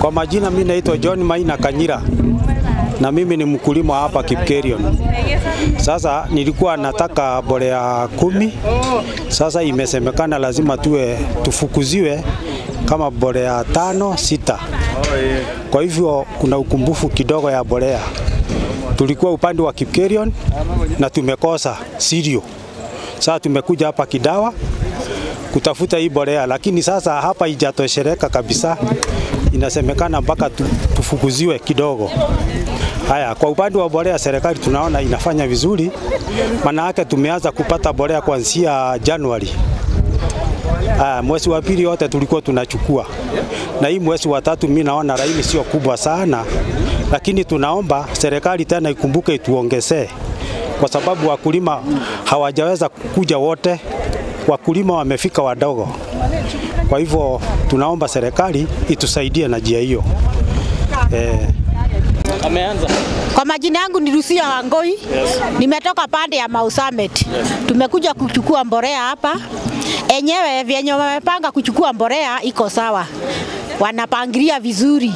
Kwa majina mimi naitwa John Maina Kanyira na mimi ni mkulima hapa Kipkerion. Sasa nilikuwa nataka mbolea 10. Sasa imesemekana lazima tufukuziwe kama mbolea 5, 6. Kwa hivyo kuna ukumbufu kidogo ya mbolea. Tulikuwa upande wa Kipkerion na tumekosa Sirio. Sasa tumekuja hapa Kidawa kutafuta hii mbolea, lakini sasa hapa haijatosheleka kabisa. Inasemekana mpaka tufukuziwe kidogo. Haya, kwa upande wa mbolea serikali tunaona inafanya vizuri. Maana yake tumeanza kupata mbolea kuanzia Januari. Mwezi wa pili yote tulikuwa tunachukua. Na hii mwezi wa tatu mimi naona laini sio kubwa sana, lakini tunaomba serikali tena ikumbuke ituongezee. Kwa sababu wakulima hawajaweza kuja wote, wakulima wamefika wadogo. Kwa hivyo tunaomba serikali itusaidie na njia hiyo. Ameanza. Kwa majina yangu ni Lucia Wangoi. Yes. Nimetoka pande ya Mau Summit. Yes. Tumekuja kuchukua mbolea hapa. Enyewe vyenye wamepanga kuchukua mbolea iko sawa. Wanapangilia vizuri.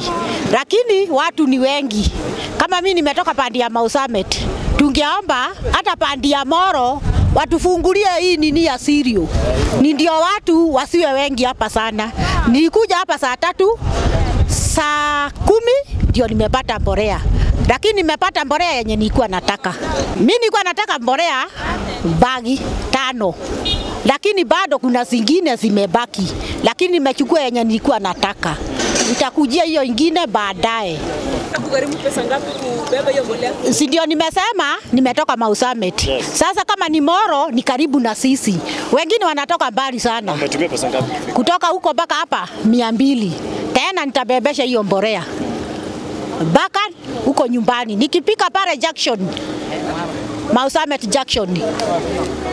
Lakini watu ni wengi. Kama mimi nimetoka pande ya Mau Summit, tungeomba hata pande ya Moro watufungulie hii nini ya Sirio. Ndio watu wasiwe wengi hapa sana. Nilikuja hapa saa 3, saa 10 ndio nimepata mbolea. Lakini nimepata mbolea yenye nilikuwa nataka. Mimi nilikuwa nataka mbolea bagi 5. Lakini bado kuna zingine zimebaki. Lakini nimechukua yenye nilikuwa nataka. Nitakujia hiyo ingine baadaye. Kugharimu pesa ngapi kubeba hiyo mbolea? Si ndio nimesema nimetoka Mau Summit. Yes. Sasa kama ni Moro ni karibu na sisi. Wengine wanatoka mbali sana. Umetumia pesa ngapi? Kutoka huko mpaka hapa 200. Tena nitabebesha hiyo mbolea. Baka huko nyumbani. Nikipika pale Junction. Mau Summit Junction.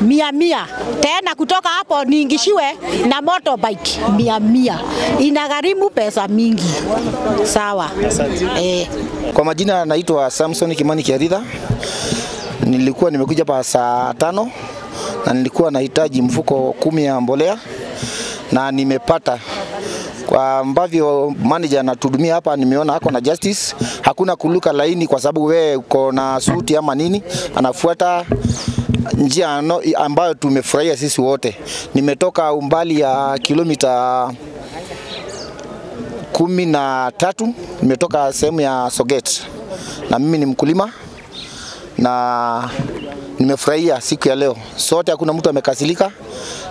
100. Tena kutoka hapo niingishiwe na motorbike 100. Inagharimu pesa mingi. Sawa. Kwa majina naitwa Samson Kimani Kiaritha. Nilikuwa nimekuja hapa saa 5 na nilikuwa nahitaji mfuko 10 ya mbolea na nimepata. Kwa ambavyo manager anatudumia hapa nimeona hako na justice, hakuna kuluka laini kwa sababu wewe uko na suti ama nini, anafuata njia ambayo tumefurahia sisi wote. Nimetoka umbali ya kilomita 13, nimetoka sehemu ya Soget. Na mimi ni mkulima na nimefurahia siku ya leo. Sote hakuna mtu amekasirika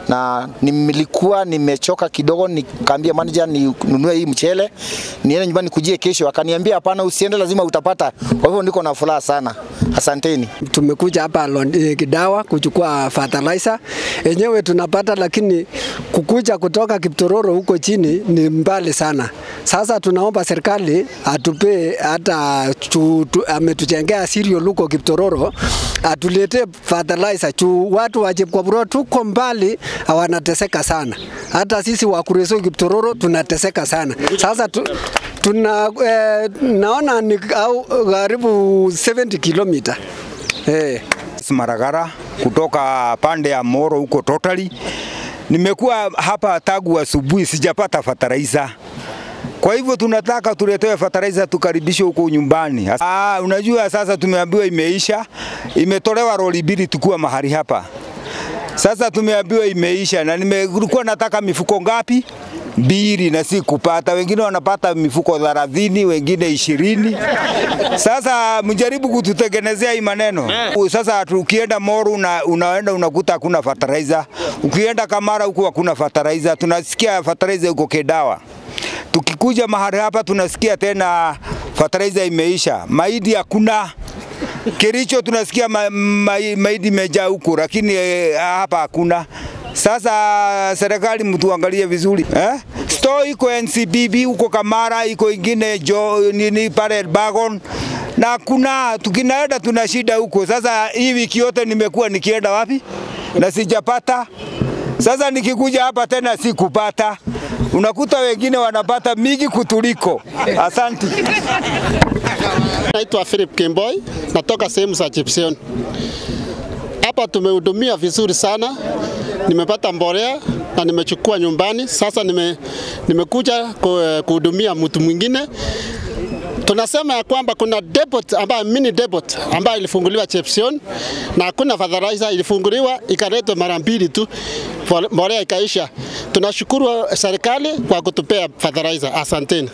na nilikuwa nimechoka kidogo, nikaambia manager ninunue hii mchele niende nyumbani kujie kesho. Akaniambia hapana, usiende, lazima utapata. Kwa hivyo niko na furaha sana. Asanteni. Tumekuja hapa Kidawa kuchukua fertilizer. Enyewe tunapata, lakini kukuja kutoka Kiptororo huko chini ni mbali sana. Sasa tunaomba serikali atupe hata ametujengea Sirio luko Kiptororo, atulete fertilizer. Watu wa Chepkwaburo tuko mbali, hawanateseka sana. Hata sisi wa Kureso Kiptororo tunateseka sana. Sasa naona ni karibu 70 kilomita. Maragara kutoka pande ya Moro huko totally. Nimekuwa hapa tangu asubuhi sijapata fertilizer. Kwa hivyo tunataka tuletewe fertilizer tukaribishe huko nyumbani. Unajua sasa tumeambiwa imeisha, imetolewa roli 2 tukua mahali hapa. Sasa tumeambiwa imeisha na nimekuwa nataka mifuko ngapi? 2 na si kupata. Wengine wanapata mifuko 30, wengine 20. Sasa mjaribu kututengenezea hii maneno. Sasa ukienda Moru unaenda unakuta hakuna fertilizer. Ukienda Kamara huko hakuna fertilizer. Tunasikia fertilizer huko Kidawa. Tukikuja mahali hapa tunasikia tena fertilizer imeisha. Mahindi hakuna. Kericho tunasikia mahindi imejaa huko, lakini hapa hakuna. Sasa serikali mtuangalie vizuri. Store iko NCBB huko Kamara, iko ingine nini pale Bagon. Na kuna tukinaenda tuna shida huko. Sasa hii wiki yote nimekuwa nikienda wapi? Na sijapata. Sasa nikikuja hapa tena sikupata. Unakuta wengine wanapata mingi kutuliko. Asante. Naitwa Philip Kimboi, natoka sehemu za Chepsion. Hapa tumehudumia vizuri sana. nimepata mbolea na nimechukua nyumbani. Sasa nimekuja kuhudumia mtu mwingine. Tunasema ya kwamba kuna depot ambayo mini depot ambayo ilifunguliwa Chepsion na hakuna fertilizer, ilifunguliwa ikaletwa mara mbili tu, mbolea ikaisha. Tunashukuru serikali kwa kutupea fertilizer. Asanteni.